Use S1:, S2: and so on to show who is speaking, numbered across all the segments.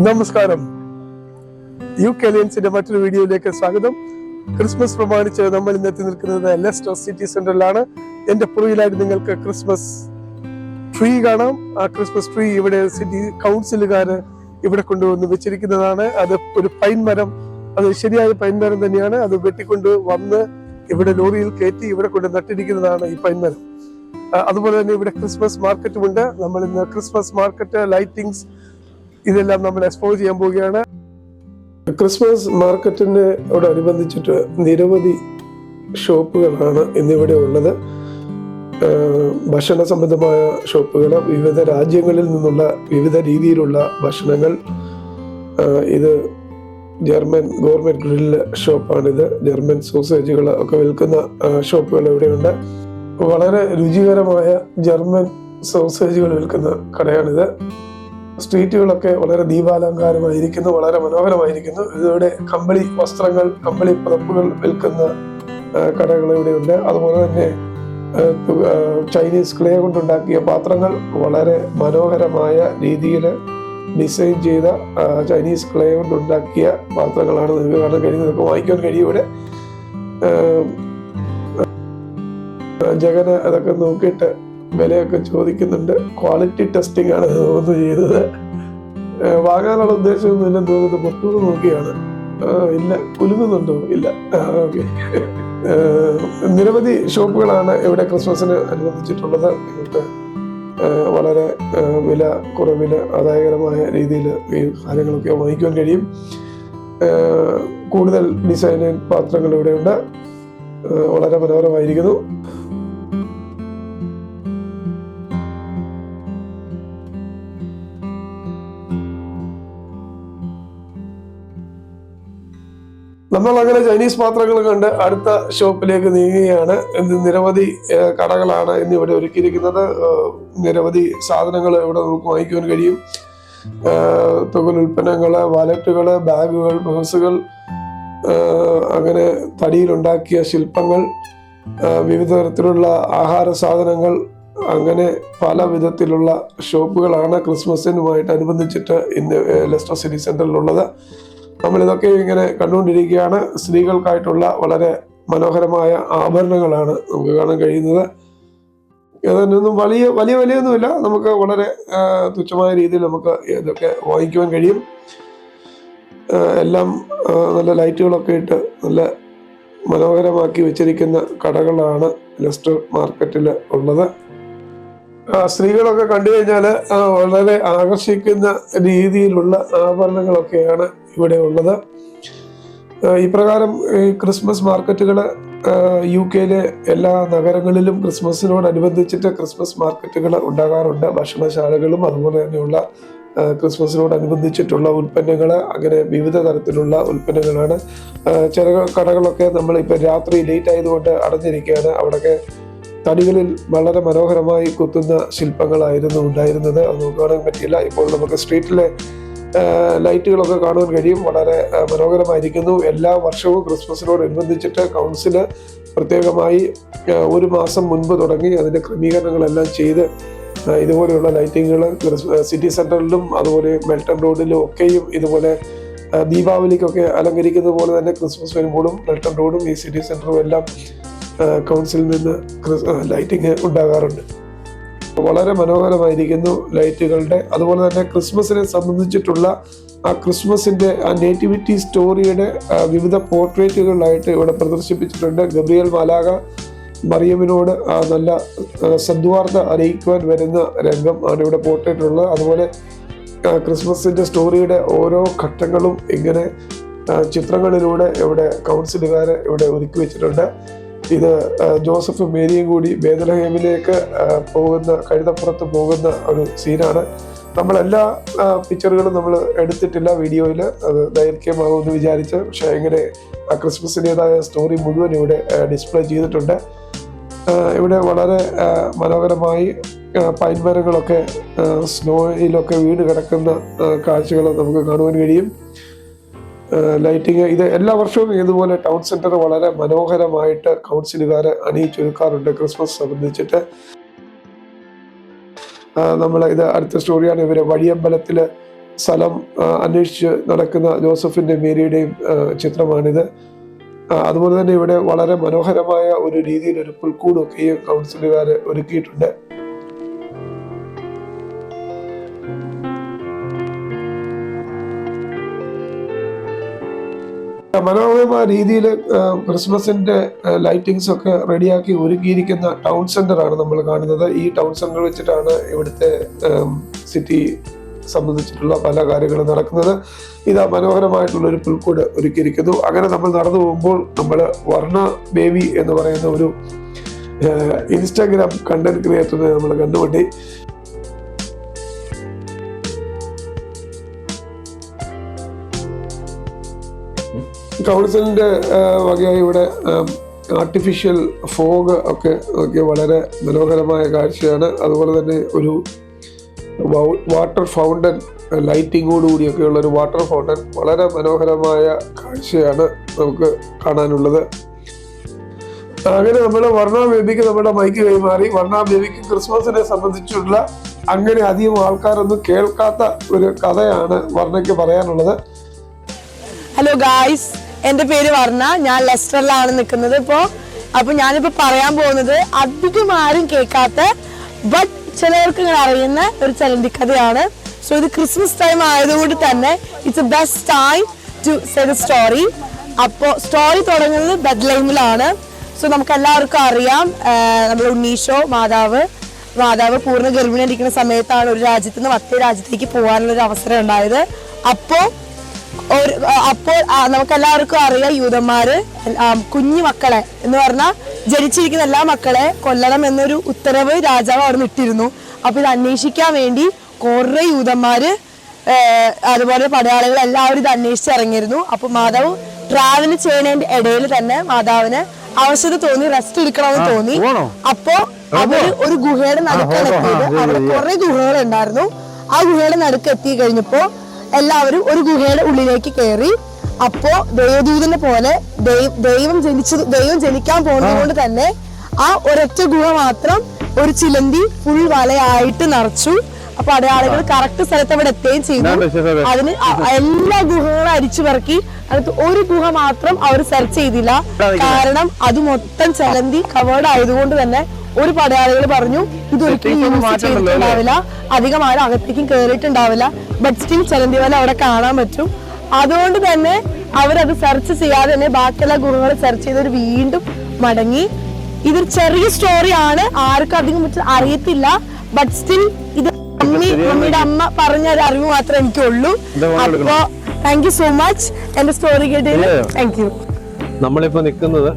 S1: നമസ്കാരം. യുകെലിയൻസിന്റെ മറ്റൊരു വീഡിയോയിലേക്ക് സ്വാഗതം. ക്രിസ്മസ് പ്രമാണിച്ച് നമ്മൾ ഇന്നെത്തി നിൽക്കുന്നത് ലെസ്റ്റർ സിറ്റി സെന്ററിലാണ്. എന്റെ പുറകിലായിട്ട് നിങ്ങൾക്ക് ക്രിസ്മസ് ട്രീ കാണാം. ആ ക്രിസ്മസ് ട്രീ ഇവിടെ സിറ്റി കൗൺസിലുകാര് ഇവിടെ കൊണ്ടുവന്ന് വെച്ചിരിക്കുന്നതാണ്. അത് ഒരു പൈൻ മരം, അത് ശരിയായ പൈൻ മരം തന്നെയാണ്. അത് വെട്ടിക്കൊണ്ട് വന്ന് ഇവിടെ ലോറിയിൽ കയറ്റി ഇവിടെ കൊണ്ട് നട്ടിരിക്കുന്നതാണ് ഈ പൈൻ മരം. അതുപോലെ തന്നെ ഇവിടെ ക്രിസ്മസ് മാർക്കറ്റുമുണ്ട്. നമ്മൾ ഇന്ന് ക്രിസ്മസ് മാർക്കറ്റ്, ലൈറ്റിംഗ്സ് ഇതെല്ലാം നമ്മൾ എക്സ്പ്ലോർ ചെയ്യാൻ പോവുകയാണ്. ക്രിസ്മസ് മാർക്കറ്റിനോടനുബന്ധിച്ചിട്ട് നിരവധി ഷോപ്പുകളാണ് ഇന്നിവിടെ ഉള്ളത്. ഭക്ഷണ സംബന്ധമായ ഷോപ്പുകൾ, വിവിധ രാജ്യങ്ങളിൽ നിന്നുള്ള വിവിധ രീതിയിലുള്ള ഭക്ഷണങ്ങൾ. ഇത് ജർമ്മൻ ഗോർമെറ്റ് ഗ്രില്ല് ഷോപ്പാണിത്. ജർമ്മൻ സോസേജുകൾ ഒക്കെ വിൽക്കുന്ന ഷോപ്പുകൾ ഇവിടെയുണ്ട്. വളരെ രുചികരമായ ജർമ്മൻ സോസേജുകൾ വിൽക്കുന്ന കടയാണിത്. സ്ട്രീറ്റുകളൊക്കെ വളരെ ദീപാലങ്കാരമായിരിക്കുന്നു, വളരെ മനോഹരമായിരിക്കുന്നു. ഇതിവിടെ കമ്പിളി വസ്ത്രങ്ങൾ, കമ്പിളി പുതപ്പുകൾ വിൽക്കുന്ന കടകൾ ഇവിടെയുണ്ട്. അതുപോലെ തന്നെ ചൈനീസ് ക്ലേ കൊണ്ടുണ്ടാക്കിയ പാത്രങ്ങൾ, വളരെ മനോഹരമായ രീതിയിൽ ഡിസൈൻ ചെയ്ത ചൈനീസ് ക്ലേ കൊണ്ടുണ്ടാക്കിയ പാത്രങ്ങളാണ് നിങ്ങൾക്ക് കാണാൻ കഴിയുന്നത്. നിങ്ങൾക്ക് വാങ്ങിക്കാൻ കഴിയും. ഇവിടെ ജഗന് അതൊക്കെ നോക്കിയിട്ട് വിലയൊക്കെ ചോദിക്കുന്നുണ്ട്. ക്വാളിറ്റി ടെസ്റ്റിംഗ് ആണ് തോന്നുന്നു ചെയ്തത്. വാങ്ങാനുള്ള ഉദ്ദേശമൊന്നും ഇല്ലെന്ന് തോന്നുന്നത്. പുറത്തുനിന്ന് നോക്കിയാണ്. ഇല്ല, കുലുങ്ങുന്നുണ്ടോ? ഇല്ല. ഓക്കെ. നിരവധി ഷോപ്പുകളാണ് ഇവിടെ ക്രിസ്മസിന് അനുബന്ധിച്ചിട്ടുള്ളത്. നിങ്ങൾക്ക് വളരെ വില കുറവില് ആദായകരമായ രീതിയിൽ ഈ കാര്യങ്ങളൊക്കെ വാങ്ങിക്കാൻ കഴിയും. കൂടുതൽ ഡിസൈൻ പാത്രങ്ങൾ ഇവിടെയുണ്ട്. വളരെ മനോഹരമായിരിക്കുന്നു. നമ്മൾ അങ്ങനെ ചൈനീസ് പാത്രങ്ങൾ കണ്ട് അടുത്ത ഷോപ്പിലേക്ക് നീങ്ങുകയാണ്. നിരവധി കടകളാണ് ഇന്നിവിടെ ഒരുക്കിയിരിക്കുന്നത്. നിരവധി സാധനങ്ങൾ ഇവിടെ നമുക്ക് വാങ്ങിക്കുവാൻ കഴിയും. തുകൽ ഉൽപ്പന്നങ്ങള്, വാലറ്റുകള്, ബാഗുകൾ, പേഴ്സുകൾ, അങ്ങനെ തടിയിലുണ്ടാക്കിയ ശില്പങ്ങൾ, വിവിധ തരത്തിലുള്ള ആഹാര സാധനങ്ങൾ, അങ്ങനെ പല വിധത്തിലുള്ള ഷോപ്പുകളാണ് ക്രിസ്മസിനുമായിട്ട് അനുബന്ധിച്ചിട്ട് ഇന്ന് ലെസ്റ്റർ സിറ്റി സെന്ററിലുള്ളത്. നമ്മളിതൊക്കെ ഇങ്ങനെ കണ്ടുകൊണ്ടിരിക്കുകയാണ്. സ്ത്രീകൾക്കായിട്ടുള്ള വളരെ മനോഹരമായ ആഭരണങ്ങളാണ് നമുക്ക് കാണാൻ കഴിയുന്നത്. അതിനൊന്നും വലിയ വിലയൊന്നുമില്ല. നമുക്ക് വളരെ തുച്ഛമായ രീതിയിൽ നമുക്ക് ഇതൊക്കെ വാങ്ങിക്കുവാൻ കഴിയും. എല്ലാം നല്ല ലൈറ്റുകളൊക്കെ ഇട്ട് നല്ല മനോഹരമാക്കി വെച്ചിരിക്കുന്ന കടകളാണ് ലെസ്റ്റർ മാർക്കറ്റിൽ ഉള്ളത്. സ്ത്രീകളൊക്കെ കണ്ടു കഴിഞ്ഞാൽ വളരെ ആകർഷിക്കുന്ന രീതിയിലുള്ള ആഭരണങ്ങളൊക്കെയാണ് ഇവിടെ ഉള്ളത്. ഇപ്രകാരം ഈ ക്രിസ്മസ് മാർക്കറ്റുകൾ UK എല്ലാ നഗരങ്ങളിലും ക്രിസ്മസിനോടനുബന്ധിച്ചിട്ട് ക്രിസ്മസ് മാർക്കറ്റുകൾ ഉണ്ടാകാറുണ്ട്. ഭക്ഷണശാലകളും അതുപോലെ തന്നെയുള്ള ക്രിസ്മസിനോടനുബന്ധിച്ചിട്ടുള്ള ഉൽപ്പന്നങ്ങൾ, അങ്ങനെ വിവിധ തരത്തിലുള്ള ഉൽപ്പന്നങ്ങളാണ്. ചില കടകളൊക്കെ നമ്മളിപ്പോൾ രാത്രി ലേറ്റ് ആയതുകൊണ്ട് അടഞ്ഞിരിക്കുകയാണ്. അവിടെയൊക്കെ തടികളിൽ വളരെ മനോഹരമായി കുത്തുന്ന ശില്പങ്ങളായിരുന്നു ഉണ്ടായിരുന്നത്. അത് നമുക്ക് കാണാൻ പറ്റില്ല. ഇപ്പോൾ നമുക്ക് സ്ട്രീറ്റിലെ ലൈറ്റുകളൊക്കെ കാണുവാൻ കഴിയും. വളരെ മനോഹരമായിരിക്കുന്നു. എല്ലാ വർഷവും ക്രിസ്മസിനോടനുബന്ധിച്ചിട്ട് കൗൺസില് പ്രത്യേകമായി ഒരു മാസം മുൻപ് തുടങ്ങി അതിൻ്റെ ക്രമീകരണങ്ങളെല്ലാം ചെയ്ത് ഇതുപോലെയുള്ള ലൈറ്റിങ്ങുകൾ സിറ്റി സെന്ററിലും അതുപോലെ മെൽട്ടൺ റോഡിലും ഒക്കെയും ഇതുപോലെ ദീപാവലിക്കൊക്കെ അലങ്കരിക്കുന്നത് പോലെ തന്നെ ക്രിസ്മസ് വരുമ്പോഴും മെൽട്ടൺ റോഡും ഈ സിറ്റി സെന്ററും എല്ലാം കൗൺസിലിൽ നിന്ന് ലൈറ്റിങ് ഉണ്ടാകാറുണ്ട്. വളരെ മനോഹരമായിരിക്കുന്നു ലൈറ്റുകളുടെ. അതുപോലെ തന്നെ ക്രിസ്മസിനെ സംബന്ധിച്ചിട്ടുള്ള ആ ക്രിസ്മസിന്റെ ആ നേറ്റിവിറ്റി സ്റ്റോറിയുടെ വിവിധ പോർട്രേറ്റുകളിലായിട്ട് ഇവിടെ പ്രദർശിപ്പിച്ചിട്ടുണ്ട്. ഗബ്രിയേൽ മാലാഖ മറിയമിനോട് നല്ല സദ്വാർത്ത അറിയിക്കുവാൻ വരുന്ന രംഗം ആണ് ഇവിടെ പോർട്രേറ്റ് ഉള്ളത്. അതുപോലെ ക്രിസ്മസിന്റെ സ്റ്റോറിയുടെ ഓരോ ഘട്ടങ്ങളും ഇങ്ങനെ ചിത്രങ്ങളിലൂടെ ഇവിടെ കൗൺസിലുകാർ ഇവിടെ ഒരുക്കി വെച്ചിട്ടുണ്ട്. ഇത് ജോസഫും മേരിയും കൂടി ബേത്ലഹേമിലേക്ക് പോകുന്ന, കഴുതപ്പുറത്ത് പോകുന്ന ഒരു സീനാണ്. നമ്മളെല്ലാ പിക്ചറുകളും നമ്മൾ എടുത്തിട്ടില്ല വീഡിയോയിൽ, അത് ദൈർഘ്യമാകുമെന്ന് വിചാരിച്ച്. പക്ഷേ ഇങ്ങനെ ആ ക്രിസ്മസിൻ്റെതായ സ്റ്റോറി മുഴുവൻ ഇവിടെ ഡിസ്പ്ലേ ചെയ്തിട്ടുണ്ട്. ഇവിടെ വളരെ മനോഹരമായി പൈൻ മരങ്ങളൊക്കെ സ്നോയിലൊക്കെ വീട് കിടക്കുന്ന കാഴ്ചകൾ നമുക്ക് കാണുവാൻ കഴിയും. ലൈറ്റിങ് ഇത് എല്ലാ വർഷവും ഇതുപോലെ ടൗൺ സെന്റർ വളരെ മനോഹരമായിട്ട് കൗൺസിലുകാരെ അണിയിച്ചൊരുക്കാറുണ്ട് ക്രിസ്മസ് സംബന്ധിച്ചിട്ട്. നമ്മൾ ഇത് അടുത്ത സ്റ്റോറിയാണ്. ഇവര് വഴിയമ്പലത്തില് സ്ഥലം അന്വേഷിച്ച് നടക്കുന്ന ജോസഫിൻ്റെയും മേരിയുടെയും ചിത്രമാണിത്. അതുപോലെ തന്നെ ഇവിടെ വളരെ മനോഹരമായ ഒരു രീതിയിൽ ഒരു പുൽക്കൂടൊക്കെ ഈ കൗൺസിലുകാർ ഒരുക്കിയിട്ടുണ്ട്. മനോഹരമായ രീതിയിൽ ക്രിസ്മസിന്റെ ലൈറ്റിങ്സ് ഒക്കെ റെഡിയാക്കി ഒരുക്കിയിരിക്കുന്ന ടൗൺ സെന്റർ ആണ് നമ്മൾ കാണുന്നത്. ഈ ടൗൺ സെന്റർ വെച്ചിട്ടാണ് ഇവിടുത്തെ സിറ്റി സംബന്ധിച്ചിട്ടുള്ള പല കാര്യങ്ങളും നടക്കുന്നത്. ഇതാ മനോഹരമായിട്ടുള്ള ഒരു പുൽക്കൂട് ഒരുക്കിയിരിക്കുന്നു. അങ്ങനെ നമ്മൾ നടന്നു പോകുമ്പോൾ നമ്മൾ വർണ്ണ ബേബി എന്ന് പറയുന്ന ഒരു ഇൻസ്റ്റാഗ്രാം കണ്ടന്റ് ക്രിയേറ്ററിനെ നമ്മൾ കണ്ടുമുട്ടി. കൗൺസിലിന്റെ വകയായി ഇവിടെ ആർട്ടിഫിഷ്യൽ ഫോഗ് ഒക്കെ വളരെ മനോഹരമായ കാഴ്ചയാണ്. അതുപോലെ തന്നെ ഒരു വാട്ടർ ഫൗണ്ടൻ ലൈറ്റിങ്ങോടുകൂടിയൊക്കെയുള്ള ഒരു വാട്ടർ ഫൗണ്ടൻ വളരെ മനോഹരമായ കാഴ്ചയാണ് നമുക്ക് കാണാനുള്ളത്. അങ്ങനെ നമ്മൾ വർണ്ണ ബേബിക്ക് നമ്മുടെ മൈക്ക് കൈമാറി. വർണ്ണ ബേബിക്ക് ക്രിസ്മസിനെ സംബന്ധിച്ചുള്ള അങ്ങനെ അധികം ആൾക്കാരൊന്നും കേൾക്കാത്ത ഒരു കഥയാണ് വർണ്ണയ്ക്ക് പറയാനുള്ളത്.
S2: ഹലോ ഗായ്സ്, എൻ്റെ പേര് വർണ്ണ. ഞാൻ ലെസ്റ്ററിലാണ് നിൽക്കുന്നത് അപ്പോൾ ഞാനിപ്പോൾ പറയാൻ പോകുന്നത് അധികം ആരും കേൾക്കാത്ത ബട്ട് ചിലവർക്ക് ഇങ്ങനെ അറിയുന്ന ഒരു ചലന്തി കഥയാണ്. സോ ഇത് ക്രിസ്മസ് ടൈം ആയതുകൊണ്ട് തന്നെ it's a best time to say the story. അപ്പോൾ സ്റ്റോറി തുടങ്ങുന്നത് ബെത്ലഹേമിലാണ്. സോ നമുക്ക് എല്ലാവർക്കും അറിയാം, നമ്മുടെ ഉണ്ണീശോ മാതാവ് പൂർണ്ണ ഗർഭിണിയായിരിക്കുന്ന സമയത്താണ് ഒരു രാജ്യത്ത് നിന്ന് മറ്റേ രാജ്യത്തേക്ക് പോകാനുള്ളൊരു അവസരം ഉണ്ടായത്. അപ്പോൾ നമുക്കെല്ലാവർക്കും അറിയാം, യൂതന്മാര് കുഞ്ഞു മക്കളെ എന്ന് പറഞ്ഞാൽ ജനിച്ചിരിക്കുന്ന എല്ലാ മക്കളെ കൊല്ലണം എന്നൊരു ഉത്തരവ് രാജാവ് അവിടെ ഇട്ടിരുന്നു. അപ്പൊ ഇത് അന്വേഷിക്കാൻ വേണ്ടി കുറെ യൂതന്മാര് അതുപോലെ പടയാളികൾ എല്ലാവരും ഇത് അന്വേഷിച്ച് ഇറങ്ങിയിരുന്നു. അപ്പൊ മാതാവ് ട്രാവൽ ചെയ്യുന്നതിന്റെ ഇടയിൽ തന്നെ മാതാവിന് ആവശ്യത തോന്നി, റെസ്റ്റ് എടുക്കണമെന്ന് തോന്നി. അപ്പോ അവര് ഒരു ഗുഹയുടെ നടുക്കെത്തിയത്. അവിടെ കുറെ ഗുഹകൾ ഉണ്ടായിരുന്നു. ആ ഗുഹയുടെ നടുക്ക് എത്തി കഴിഞ്ഞപ്പോ എല്ലാവരും ഒരു ഗുഹയുടെ ഉള്ളിലേക്ക് കയറി. അപ്പോ ദൈവദൂതനെ പോലെ ദൈവം ജനിക്കാൻ പോകുന്നത് കൊണ്ട് തന്നെ ആ ഒരൊറ്റ ഗുഹ മാത്രം ഒരു ചിലന്തി ഫുൾ വലയായിട്ട് നിറച്ചു. അപ്പൊ അടയാളികൾ കറക്റ്റ് സ്ഥലത്ത് അവിടെ എത്തുകയും ചെയ്തു. അതിന് എല്ലാ ഗുഹകളും അരിച്ചു പറക്കി അടുത്ത് ഒരു ഗുഹ മാത്രം അവർ സെർച്ച് ചെയ്തില്ല. കാരണം അത് മൊത്തം ചിലന്തി കവേർഡ് ആയതുകൊണ്ട് തന്നെ ഒരു പടയാളികൾ പറഞ്ഞു ഇതൊരിക്കലും യൂസ് ചെയ്തിട്ടുണ്ടാവില്ല, അധികം ആരും അകത്തേക്കും കയറിയിട്ടുണ്ടാവില്ല, ബട്ട് സ്റ്റിൽ ചിലന്തി വല അവിടെ കാണാൻ പറ്റും. അതുകൊണ്ട് തന്നെ അവരത് സെർച്ച് ചെയ്യാതെ തന്നെ ബാക്കിയുള്ള ഗുഹകൾ സെർച്ച് ചെയ്തവർ വീണ്ടും മടങ്ങി. ഇതൊരു ചെറിയ സ്റ്റോറിയാണ്, ആർക്കും അധികം അറിയത്തില്ല. ബട്ട് സ്റ്റിൽ ഇത് മമ്മിയുടെ അമ്മ പറഞ്ഞ ഒരു അറിവ് മാത്രമേ എനിക്കുള്ളൂ. അപ്പോ താങ്ക് യു സോ മച്ച് എന്റെ സ്റ്റോറി കേട്ടതിന്. Thank you.
S3: നമ്മളിപ്പോ നിൽക്കുന്നത്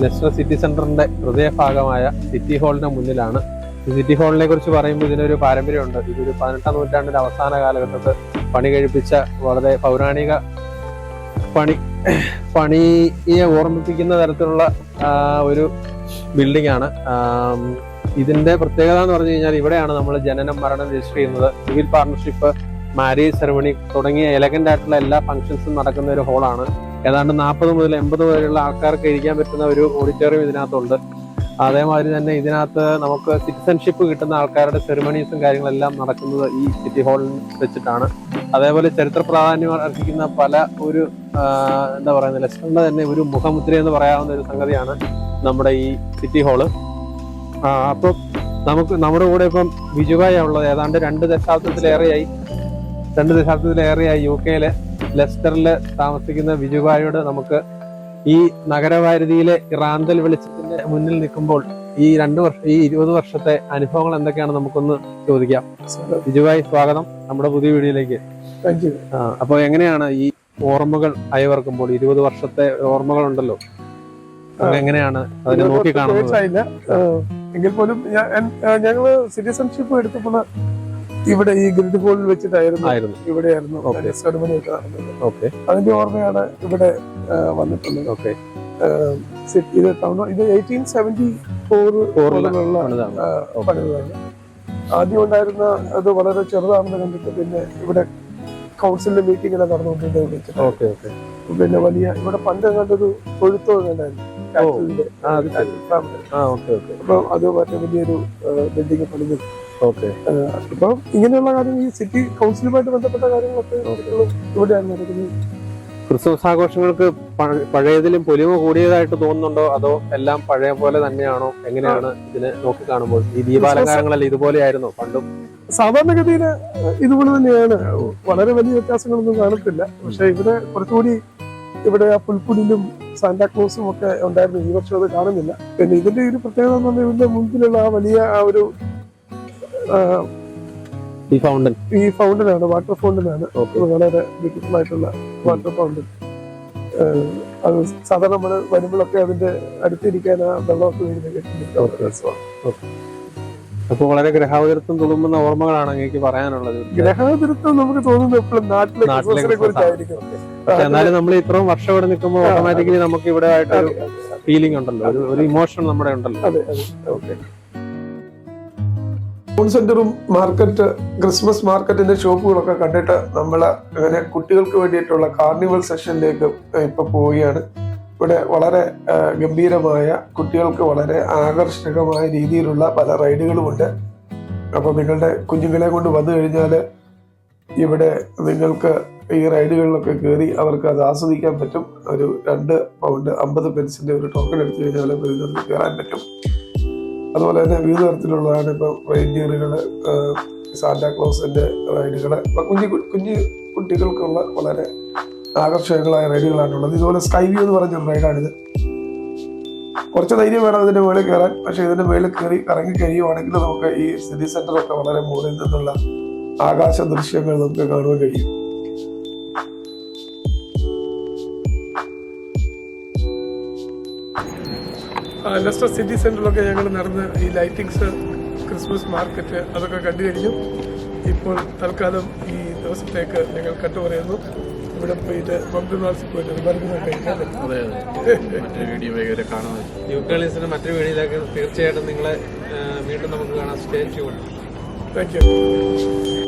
S3: ലെസ്റ്റർ സിറ്റി സെന്ററിന്റെ ഹൃദയഭാഗമായ സിറ്റി ഹാളിന്റെ മുന്നിലാണ്. ഈ സിറ്റി ഹാളിനെ കുറിച്ച് പറയുമ്പോൾ ഇതിനൊരു പാരമ്പര്യമുണ്ട്. ഇതൊരു 18ാം നൂറ്റാണ്ടിന്റെ അവസാന കാലഘട്ടത്തിൽ പണി കഴിപ്പിച്ച വളരെ പൗരാണിക പണിയെ ഓർമ്മിപ്പിക്കുന്ന തരത്തിലുള്ള ഒരു ബിൽഡിംഗ് ആണ്. ഇതിന്റെ പ്രത്യേകത എന്ന് പറഞ്ഞു കഴിഞ്ഞാൽ ഇവിടെയാണ് നമ്മൾ ജനനം മരണം രജിസ്റ്റർ ചെയ്യുന്നത്, സിവിൽ പാർട്ണർഷിപ്പ്, മാരേജ് സെറമണി തുടങ്ങിയ എലഗന്റ് ആയിട്ടുള്ള എല്ലാ ഫംഗ്ഷൻസും നടക്കുന്ന ഒരു ഹോളാണ്. ഏതാണ്ട് 40 മുതൽ 80 വരെയുള്ള ആൾക്കാർക്ക് ഇരിക്കാൻ പറ്റുന്ന ഒരു ഓഡിറ്റോറിയം ഇതിനകത്തുണ്ട്. അതേമാതിരി തന്നെ ഇതിനകത്ത് നമുക്ക് സിറ്റിസൺഷിപ്പ് കിട്ടുന്ന ആൾക്കാരുടെ സെറിമണീസും കാര്യങ്ങളെല്ലാം നടക്കുന്നത് ഈ സിറ്റി ഹാളിൽ വെച്ചിട്ടാണ്. അതേപോലെ ചരിത്ര പ്രാധാന്യം അർഹിക്കുന്ന പല ഒരു എന്താ പറയുന്നത് ലെസ്റ്ററിന്റെ തന്നെ ഒരു മുഖമുദ്ര എന്ന് പറയാവുന്ന ഒരു സംഗതിയാണ് നമ്മുടെ ഈ സിറ്റി ഹാള്. അപ്പം നമ്മുടെ കൂടെ ഇപ്പം ബിജുഭായി ഉള്ളത്. ഏതാണ്ട് 2 ദശാബ്ദത്തിലേറെയായി UK-ലെ ലെസ്റ്ററില് താമസിക്കുന്ന ബിജുഭായിയോട് നമുക്ക് ഈ നഗരവാരുതിയിലെ റാന്തൽ വെളിച്ചത്തിന്റെ മുന്നിൽ നിൽക്കുമ്പോൾ ഈ 20 വർഷത്തെ അനുഭവങ്ങൾ എന്തൊക്കെയാണ് നമുക്കൊന്ന് ചോദിക്കാം. ബിജുഭായി, സ്വാഗതം നമ്മുടെ പുതിയ വീഡിയോയിലേക്ക്. അപ്പൊ എങ്ങനെയാണ് ഈ ഓർമ്മകൾ അയവർക്കുമ്പോൾ 20 വർഷത്തെ ഓർമ്മകൾ ഉണ്ടല്ലോ, എങ്ങനെയാണ് അതിനെ നോക്കി കാണുന്നത്?
S1: എങ്കിൽ പോലും ഞങ്ങള് സിറ്റിസൺഷിപ്പ് എടുത്തപ്പോൾ ഇവിടെ ഈ ഗ്രിഡ് ഹോളിൽ വെച്ചിട്ടായിരുന്നു, ഇവിടെയായിരുന്നു സെറമണിയൊക്കെ നടന്നത്. അതിന്റെ ഓർമ്മയാണ് ഇവിടെ വന്നിട്ടുള്ളത്. ഇത് 1874 പണിതാണ്. ആദ്യം ഉണ്ടായിരുന്ന അത് വളരെ ചെറുതാണെന്ന് കണ്ടിട്ട് പിന്നെ ഇവിടെ കൗൺസിലിന്റെ മീറ്റിംഗ് എല്ലാം നടന്നുകൊണ്ടിരുന്നത്. പിന്നെ വലിയ ഇവിടെ പണ്ട് കണ്ടൊരു തൊഴുത്തോ കണ്ടായിരുന്നു. അപ്പൊ അത് മറ്റേ വലിയൊരു ബിൽഡിംഗ് പണിത്
S3: ഓക്കെ.
S1: ഇപ്പം ഇങ്ങനെയുള്ള കാര്യങ്ങൾ ഈ സിറ്റി കൗൺസിലുമായിട്ട് ബന്ധപ്പെട്ട കാര്യങ്ങളൊക്കെ ഇവിടെയാണ് നടക്കുന്നത്.
S3: ക്രിസ്മസ് ആഘോഷങ്ങൾക്ക് പഴയതിലും പൊലിമ കൂടിയതായിട്ട് തോന്നുന്നുണ്ടോ, അതോ എല്ലാം പഴയ പോലെ തന്നെയാണോ? എങ്ങനെയാണ് ഇതിനെ നോക്കി കാണുമ്പോൾ? ഈ ദീപാലങ്കാരങ്ങളെല്ലാം ഇതുപോലെയായിരുന്നോ പണ്ടും?
S1: സാധാരണഗതിയിൽ ഇതുപോലെ തന്നെയാണ്, വളരെ വലിയ വ്യത്യാസങ്ങളൊന്നും കാണത്തില്ല. പക്ഷെ ഇവിടെ കുറച്ചുകൂടി ഇവിടെ ആ പുൽക്കുടിലും സാന്റാക്ലോസും ഒക്കെ ഉണ്ടായിരുന്നു. ഈ വർഷം അത് കാണുന്നില്ല. പിന്നെ ഇതിന്റെ ഒരു പ്രത്യേകത എന്ന് പറഞ്ഞാൽ ഇതിന്റെ മുൻപിലുള്ള ആ വലിയ ആ ഒരു ഈ ഫൗണ്ടനാണ്, വാട്ടർ ഫൗണ്ടനാണ്. വളരെ ബ്യൂട്ടിഫുൾ ആയിട്ടുള്ള വാട്ടർ ഫൗണ്ടൻ. അത് സാധാരണ നമ്മൾ വരുമ്പോഴൊക്കെ അതിന്റെ അടുത്തിരിക്കാൻ ആ വെള്ളമൊക്കെ വീഴുന്ന.
S3: അപ്പൊ വളരെ ഗ്രഹാതുരത്വം തുളുമ്പുന്ന ഓർമ്മകളാണ് എനിക്ക് പറയാനുള്ളത്.
S1: ഗ്രഹാതുരത്വം നമുക്ക് തോന്നുന്നത് എപ്പോഴും നാട്ടിലെ കുറിച്ചായിരിക്കും.
S3: എന്നാലും നമ്മൾ ഇത്രയും വർഷം ഇവിടെ നിൽക്കുമ്പോൾ ഓട്ടോമാറ്റിക്കലി നമുക്ക് ഇവിടെ ആയിട്ടൊരു ഫീലിംഗ് ഉണ്ടല്ലോ, ഒരു ഇമോഷൻ നമ്മുടെ ഉണ്ടല്ലോ.
S1: അതെ അതെ. ഓക്കെ. ടൗൺ സെന്ററും മാർക്കറ്റ്, ക്രിസ്മസ് മാർക്കറ്റിന്റെ ഷോപ്പുകളൊക്കെ കണ്ടിട്ട് നമ്മൾ അങ്ങനെ കുട്ടികൾക്ക് വേണ്ടിയിട്ടുള്ള കാർണിവൽ സെഷനിലേക്ക് ഇപ്പൊ പോവുകയാണ്. ഇവിടെ വളരെ ഗംഭീരമായ, കുട്ടികൾക്ക് വളരെ ആകർഷകമായ രീതിയിലുള്ള പല റൈഡുകളുമുണ്ട്. അപ്പൊ നിങ്ങളുടെ കുഞ്ഞുങ്ങളെ കൊണ്ട് വന്നു കഴിഞ്ഞാൽ ഇവിടെ നിങ്ങൾക്ക് ഈ റൈഡുകളിലൊക്കെ കയറി അവർക്ക് അത് ആസ്വദിക്കാൻ പറ്റും. ഒരു 2 പൗണ്ട് 50 പെൻസിന്റെ ഒരു ടോക്കൺ എടുത്തു കഴിഞ്ഞാൽ ഇതിനകത്ത് കയറാൻ പറ്റും. അതുപോലെ തന്നെ വിവിധ തരത്തിലുള്ളതാണ് ഇപ്പം റെയിൻഡിയറുകള്, സാന്റാക്ലോസിന്റെ റൈഡുകള്, ഇപ്പൊ കുഞ്ഞു കുട്ടികൾക്കുള്ള വളരെ ആകർഷകങ്ങളായ റൈഡുകളാണുള്ളത്. ഇതുപോലെ സ്കൈ വ്യൂ എന്ന് പറഞ്ഞൊരു റൈഡാണിത്. കുറച്ച് ധൈര്യം വേണം ഇതിന്റെ മുകളിൽ കയറാൻ. പക്ഷെ ഇതിന്റെ മുകളിൽ കയറി ഇറങ്ങി കഴിയുവാണെങ്കിൽ നമുക്ക് ഈ സിറ്റി സെന്ററൊക്കെ വളരെ മുകളിൽ നിന്നുള്ള ആകാശ ദൃശ്യങ്ങൾ നമുക്ക് കാണുവാൻ കഴിയും. ലെസ്റ്റർ സിറ്റി സെന്ററിലൊക്കെ ഞങ്ങൾ നടന്ന് ഈ ലൈറ്റിങ്സ്, ക്രിസ്മസ് മാർക്കറ്റ് അതൊക്കെ കണ്ടു കഴിഞ്ഞു. ഇപ്പോൾ തൽക്കാലം ഈ ദിവസത്തേക്ക് ഞങ്ങൾ കട്ടു പറയുന്നു. ഇവിടെ പോയിട്ട് മക്ഡൊണാൾഡ്സിൽ പോയിട്ട് ബർഗർ കഴിക്കാൻ.
S3: മറ്റൊരു വീഡിയോ വൈകുന്നേരം കാണുന്നത് യൂക്കേളിയൻസിന്റെ മറ്റൊരു വീഡിയോയിലേക്ക് തീർച്ചയായിട്ടും നിങ്ങളെ വീണ്ടും നമുക്ക് കാണാം. Stay tune.
S1: Thank you.